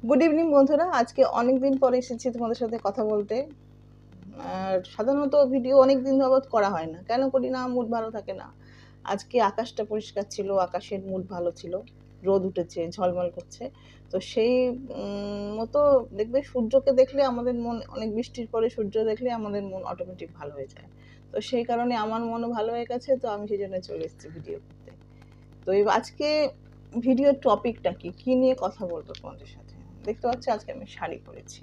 Good evening বন্ধুরা, আজকে অনেক দিন পরে এসেছি তোমাদের সাথে কথা বলতে। আর সাধারণত ভিডিও অনেক দিন যাবৎ করা হয় না, কেন করি না, মুড ভালো থাকে না। আজকে আকাশটা পরিষ্কার ছিল, আকাশের মুড ভালো ছিল, রোদ উঠেছে, ঝলমল করছে। তো সেই মতো দেখবে, সূর্যকে দেখলে আমাদের মন, অনেক বৃষ্টির পরে সূর্য দেখলে আমাদের মন অটোমেটিক ভালো হয়ে যায়। তো সেই কারণে আমার মনও ভালো হয়ে গেছে, তো আমি সেই জন্য চলে এসেছি ভিডিও করতে। তো আজকে ভিডিওর টপিকটা কি নিয়ে কথা বলবো তোমাদের সাথে। দেখতে পাচ্ছি আজকে আমি শাড়ি পরেছি।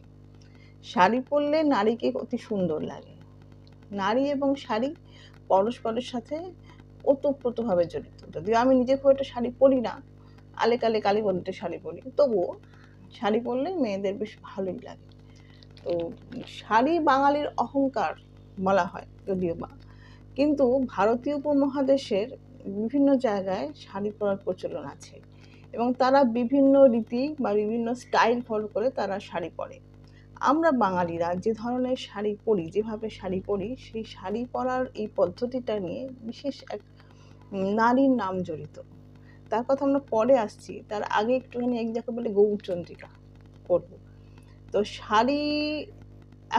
শাড়ি পরলে নারীকে অতি সুন্দর লাগে। নারী এবং শাড়ি পরস্পরের সাথে ওতপ্রোতভাবে জড়িত। যদিও আমি নিজে খুব একটা শাড়ি পরি না, আলে কালে কালী বলতে শাড়ি পরি, তবুও শাড়ি পরলে মেয়েদের বেশ ভালোই লাগে। তো শাড়ি বাঙালির অহংকার বলা হয় যদিও বা, কিন্তু ভারতীয় উপমহাদেশের বিভিন্ন জায়গায় শাড়ি পরার প্রচলন আছে এবং তারা বিভিন্ন রীতি বা বিভিন্ন স্টাইল ফলো করে তারা শাড়ি পরে। আমরা বাঙালিরা যে ধরনের শাড়ি পরি, যেভাবে শাড়ি পরি, সেই শাড়ি পরার এই পদ্ধতিটা নিয়ে বিশেষ এক নারীর নাম জড়িত। তার কথা আমরা পরে আসছি, তার আগে একটুখানি এক যাকে বলে গৌরচন্দ্রিকা করব। তো শাড়ি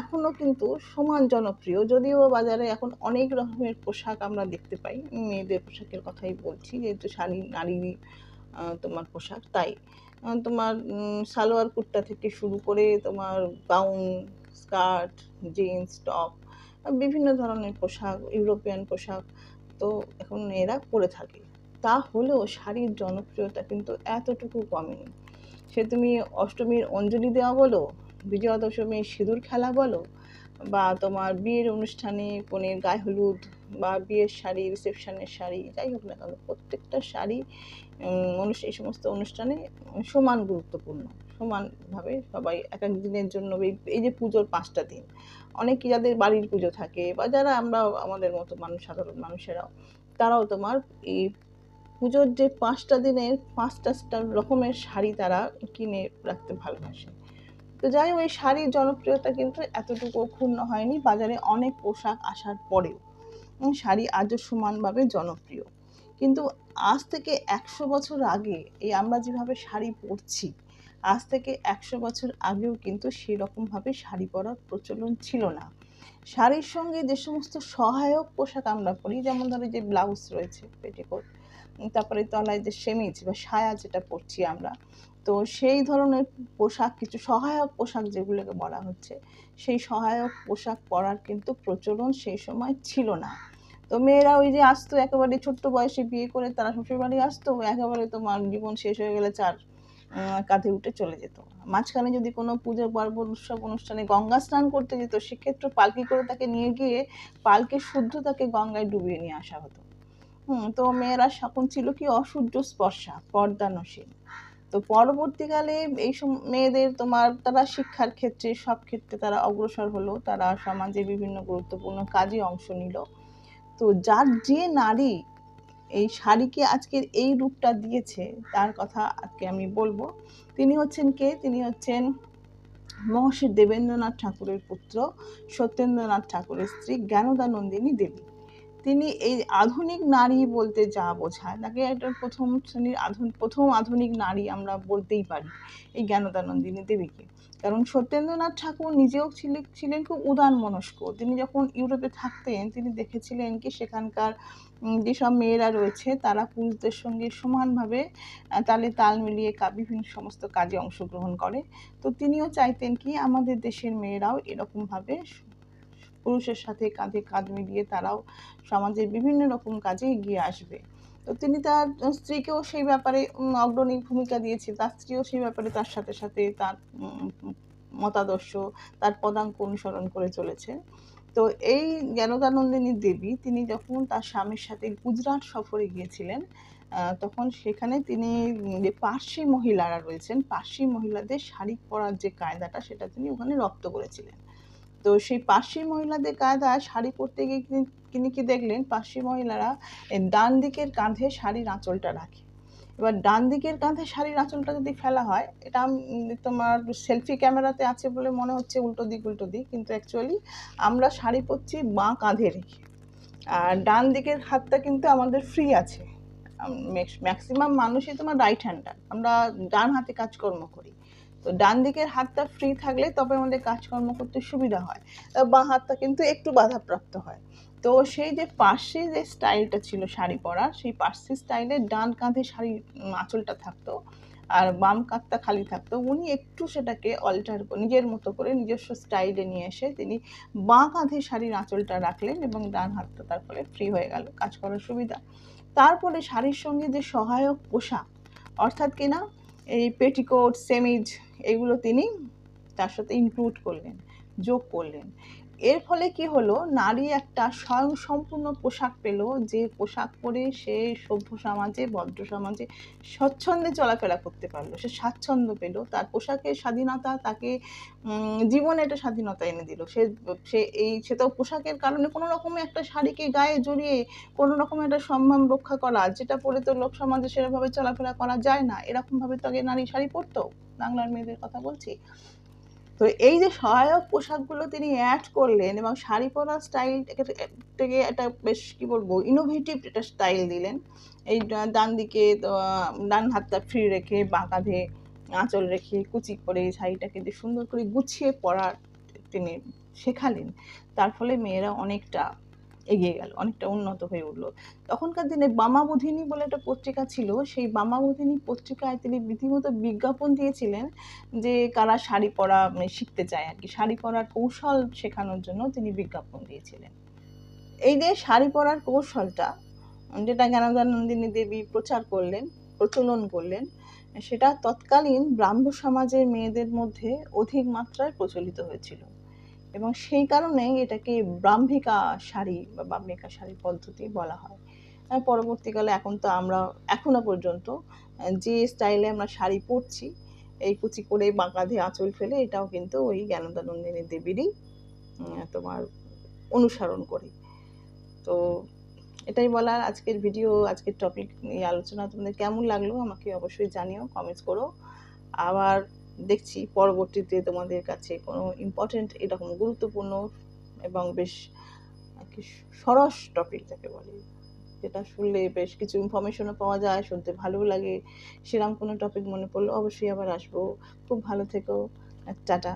এখনো কিন্তু সমান জনপ্রিয়, যদিও বাজারে এখন অনেক রকমের পোশাক আমরা দেখতে পাই। মেয়েদের পোশাকের কথাই বলছি, যেহেতু শাড়ি নারী তোমার পোশাক, তাই তোমার সালোয়ার কুর্তা থেকে শুরু করে তোমার গাউন, স্কার্ট, জিন্স, টপ, বিভিন্ন ধরনের পোশাক, ইউরোপিয়ান পোশাক তো এখন মেয়েরা পরে থাকে। তা হলেও শাড়ির জনপ্রিয়তা কিন্তু এতটুকু কমেনি। সে তুমি অষ্টমীর অঞ্জলি দেওয়া বলো, বিজয়া দশমীর সিঁদুর খেলা বলো, বা তোমার বিয়ের অনুষ্ঠানে কনের গায়ে হলুদ, বা বিয়ের শাড়ি, রিসেপশনের শাড়ি, যাই হোক না কেন, প্রত্যেকটা শাড়ি এই সমস্ত অনুষ্ঠানে সমান গুরুত্বপূর্ণ। সমানভাবে সবাই এক এক দিনের জন্য, এই যে পুজোর 5টা দিন, অনেকে যাদের বাড়ির পুজো থাকে বা যারা আমরা আমাদের মতো মানুষ, সাধারণ মানুষেরাও, তারাও তোমার এই পুজোর যে 5টা দিনের 5টা রকমের শাড়ি তারা কিনে রাখতে ভালোবাসে। তো যাই হোক, এই শাড়ির জনপ্রিয়তা কিন্তু এতটুকু ক্ষুণ্ণ হয়নি বাজারে অনেক পোশাক আসার পরেও। শাড়ি আজও সমানভাবে জনপ্রিয়। কিন্তু আজ থেকে 100 বছর আগে, এই আমরা যেভাবে শাড়ি পরছি, আজ থেকে 100 বছর আগেও কিন্তু সেরকমভাবে শাড়ি পরার প্রচলন ছিল না। শাড়ির সঙ্গে যে সমস্ত সহায়ক পোশাক আমরা পরি, যেমন ধরো যে ব্লাউজ রয়েছে, পেটিকোট, তারপরে তলায় যে সেমিজ বা সায়া যেটা পরছি আমরা, তো সেই ধরনের পোশাক, কিছু সহায়ক পোশাক যেগুলোকে বলা হচ্ছে, সেই সহায়ক পোশাক পরার কিন্তু প্রচলন সেই সময় ছিল না। তো মেয়েরা ওই যে আসতো একেবারে ছোট্ট বয়সে বিয়ে করে, তারা শ্বশুরবাড়ি আসতো, একেবারে তোমার জীবন শেষ হয়ে গেলে চার কাঁধে উঠে চলে যেত। মাঝখানে যদি কোনো পুজো পার্বণ উৎসব অনুষ্ঠানে গঙ্গা স্নান করতে যেত, সেক্ষেত্রে পালকি করে তাকে নিয়ে গিয়ে পালকি শুদ্ধ তাকে গঙ্গায় ডুবিয়ে নিয়ে আসা হতো। তো মেয়েরা তখন ছিল কি অসূর্য স্পর্শা, পর্দানসীন। তো পরবর্তীকালে এই মেয়েদের তোমার, তারা শিক্ষার ক্ষেত্রে, সব ক্ষেত্রে তারা অগ্রসর হলো, তারা সমাজে বিভিন্ন গুরুত্বপূর্ণ কাজে অংশ নিল। তো যার যে নারী এই শাড়িকে আজকের এই রূপটা দিয়েছে, তার কথা আজকে আমি বলবো। তিনি হচ্ছেন কে? তিনি হচ্ছেন মহর্ষি দেবেন্দ্রনাথ ঠাকুরের পুত্র, সত্যেন্দ্রনাথ ঠাকুরের স্ত্রী জ্ঞানদানন্দিনী দেবী। তিনি এই আধুনিক নারী বলতে যা বোঝায়, তাকে একটা প্রথম শ্রেণীর প্রথম আধুনিক নারী আমরা বলতেই পারি এই জ্ঞানদানন্দিনী দেবীকে। কারণ সত্যেন্দ্রনাথ ঠাকুর নিজেও ছিলেন খুব উদারমনস্ক। তিনি যখন ইউরোপে থাকতেন, তিনি দেখেছিলেন কি সেখানকার যেসব মেয়েরা রয়েছে তারা পুরুষদের সঙ্গে সমানভাবে তালে তাল মিলিয়ে বিভিন্ন সমস্ত কাজে অংশগ্রহণ করে। তো তিনিও চাইতেন কি আমাদের দেশের মেয়েরাও এরকমভাবে পুরুষের সাথে কাঁধে কাঁধ মিলিয়ে তারাও সমাজের বিভিন্ন রকম কাজে এগিয়ে আসবে। তো তিনি তার স্ত্রীকেও সেই ব্যাপারে অগ্রণী ভূমিকা দিয়েছে, তার স্ত্রীও সেই ব্যাপারে তার সাথে সাথে তার মতাদর্শ, তার পদাঙ্ক অনুসরণ করে চলেছে। তো এই জ্ঞানদানন্দিনী দেবী, তিনি যখন তার স্বামীর সাথে গুজরাট সফরে গিয়েছিলেন, তখন সেখানে তিনি যে পার্সি মহিলারা রয়েছেন, পার্সি মহিলাদের শাড়ি পরার যে কায়দাটা, সেটা তিনি ওখানে রপ্ত করেছিলেন। তো সেই পার্সি মহিলাদের কায়দায় শাড়ি পরতে গিয়ে তিনি কি দেখলেন, পার্সি মহিলারা ডান দিকের কাঁধে শাড়ির আঁচলটা রাখে। এবার ডান দিকের কাঁধে শাড়ির আঁচলটা যদি ফেলা হয়, এটা তোমার সেলফি ক্যামেরাতে আছে বলে মনে হচ্ছে উল্টো দিক, কিন্তু অ্যাকচুয়ালি আমরা শাড়ি পরছি বাঁ কাঁধে রেখে, আর ডান দিকের হাতটা কিন্তু আমাদের ফ্রি আছে। ম্যাক্সিমাম মানুষই তোমার রাইট হ্যান্ডার, আমরা ডান হাতে কাজকর্ম করি। তো ডান দিকের হাতটা ফ্রি থাকলে তবে আমাদের কাজকর্ম করতে সুবিধা হয়, বাঁ হাতটা কিন্তু একটু বাধাপ্রাপ্ত হয়। তো সেই যে পার্সি যে স্টাইলটা ছিল শাড়ি পরার, সেই পার্সি স্টাইলে ডান কাঁধে শাড়ির আঁচলটা থাকতো আর বাম কাঁধটা খালি থাকতো। উনি একটু সেটাকে অল্টার নিজের মতো করে নিজস্ব স্টাইলে নিয়ে এসে তিনি বাঁ কাঁধে শাড়ির আঁচলটা রাখলেন এবং ডান হাতটা তার ফলে ফ্রি হয়ে গেল, কাজ করার সুবিধা। তারপরে শাড়ির সঙ্গে যে সহায়ক পোশাক, অর্থাৎ কিনা এই পেটিকোট, সেমিজ, এগুলো তিনি তার সাথে ইনক্লুড করলেন, যোগ করলেন। এর ফলে কি হলো, নারী একটা স্বয়ংসম্পূর্ণ পোশাক পেল, যে পোশাক পরে সে সভ্য সমাজে, ভদ্র সমাজে স্বচ্ছন্দে চলাফেরা করতে পারলো, সে স্বাচ্ছন্দ্য পেল, তার পোশাকের স্বাধীনতা তাকে জীবনে একটা স্বাধীনতা এনে দিল। সে তো পোশাকের কারণে কোনো রকমে একটা শাড়িকে গায়ে জড়িয়ে কোনো রকম একটা সম্মান রক্ষা করা, যেটা পরে তো লোক সমাজে সেরকমভাবে চলাফেরা করা যায় না, এরকমভাবে তো আগে নারী শাড়ি পরতো, বাংলার মেয়েদের কথা বলছি। তো এই যে সহায়ক পোশাকগুলো তিনি অ্যাড করলেন এবং শাড়ি পরা স্টাইল থেকে একটা বেশ কি বলবো ইনোভেটিভ একটা স্টাইল দিলেন। এই ডান দিকে ডান হাতটা ফ্রি রেখে বাঁ কাঁধে আঁচল রেখে কুচি করে শাড়িটাকে যে সুন্দর করে গুছিয়ে পরার তিনি শেখালেন। তার ফলে মেয়েরা অনেকটা এগিয়ে গেল, অনেকটা উন্নত হয়ে উঠলো। তখনকার দিনে বামাবোধিনী বলে একটা পত্রিকা ছিল, সেই বামাবোধিনী পত্রিকায় তিনি রীতিমতো বিজ্ঞাপন দিয়েছিলেন যে কারা শাড়ি পরা শিখতে চায় আর কি, শাড়ি পরার কৌশল শেখানোর জন্য তিনি বিজ্ঞাপন দিয়েছিলেন। এই যে শাড়ি পরার কৌশলটা, যেটা জ্ঞানদানন্দিনী দেবী প্রচার করলেন, প্রচলন করলেন, সেটা তৎকালীন ব্রাহ্ম সমাজের মেয়েদের মধ্যে অধিক মাত্রায় প্রচলিত হয়েছিল এবং সেই কারণে এটাকে ব্রাহ্মিকা শাড়ি বা ব্রাহ্মিকা শাড়ি পদ্ধতি বলা হয়। পরবর্তীকালে এখন তো আমরা এখনো পর্যন্ত যে স্টাইলে আমরা শাড়ি পরছি, এই কুচি করে বাঁ কাঁধে আঁচল ফেলে, এটাও কিন্তু ওই জ্ঞানদানন্দিনী দেবীরই তোমার অনুসরণ করি। তো এটাই বলার, আজকের ভিডিও, আজকের টপিক নিয়ে আলোচনা তোমাদের কেমন লাগলো আমাকে অবশ্যই জানিও, কমেন্টস করো। আবার দেখছি পরবর্তীতে তোমাদের কাছে কোনো ইম্পর্টেন্ট এরকম গুরুত্বপূর্ণ এবং বেশ কি সরস টপিক যাকে বলে, যেটা শুনলে বেশ কিছু ইনফরমেশনও পাওয়া যায়, শুনতে ভালোও লাগে, সেরকম কোনো টপিক মনে পড়লো অবশ্যই আবার আসবো। খুব ভালো থেকো, টাটা।